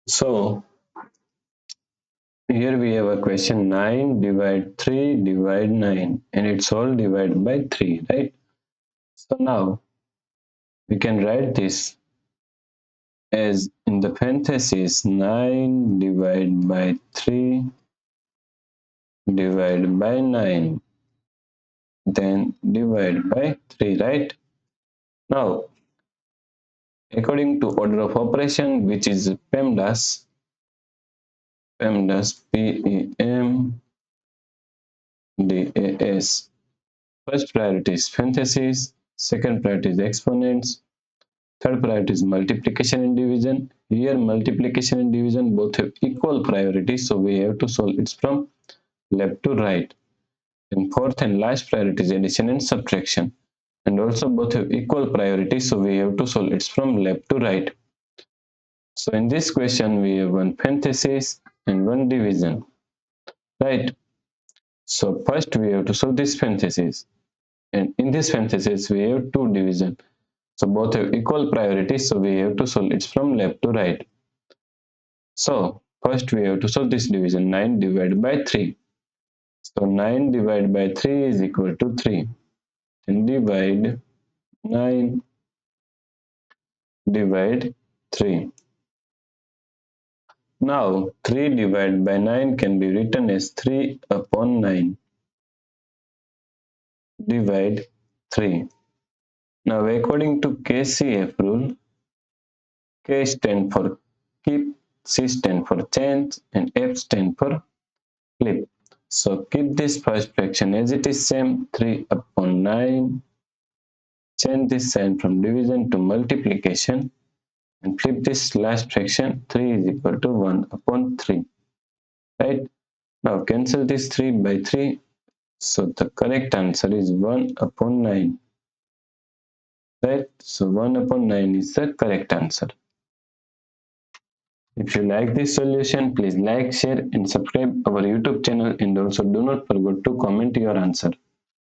So here we have a question 9 divide 3 divide 9 and it's all divided by 3, right? So now we can write this as in the parentheses 9 divided by 3 divided by 9 then divide by 3, right? Now according to order of operation, which is PEMDAS, PEMDAS. First priority is parentheses, second priority is exponents, third priority is multiplication and division. Here multiplication and division both have equal priority, so we have to solve it from left to right. And fourth and last priority is addition and subtraction. And also both have equal priority, so we have to solve it from left to right. So in this question, we have one parenthesis and one division, right? So first we have to solve this parenthesis. And in this parenthesis, we have two division. So both have equal priority, so we have to solve it from left to right. So first we have to solve this division, 9 divided by 3. So 9 divided by 3 is equal to 3. Then divide 9 divide 3. Now 3 divided by 9 can be written as 3 upon 9 divide 3. Now according to KCF rule, K stand for keep, C stand for change, and F stand for flip. So keep this first fraction as it is same, 3 upon 9. Change this sign from division to multiplication and flip this last fraction, 3 is equal to 1 upon 3. Right? Now cancel this 3 by 3. So the correct answer is 1 upon 9. Right? So 1 upon 9 is the correct answer. If you like this solution, please like, share and subscribe our YouTube channel, and also do not forget to comment your answer.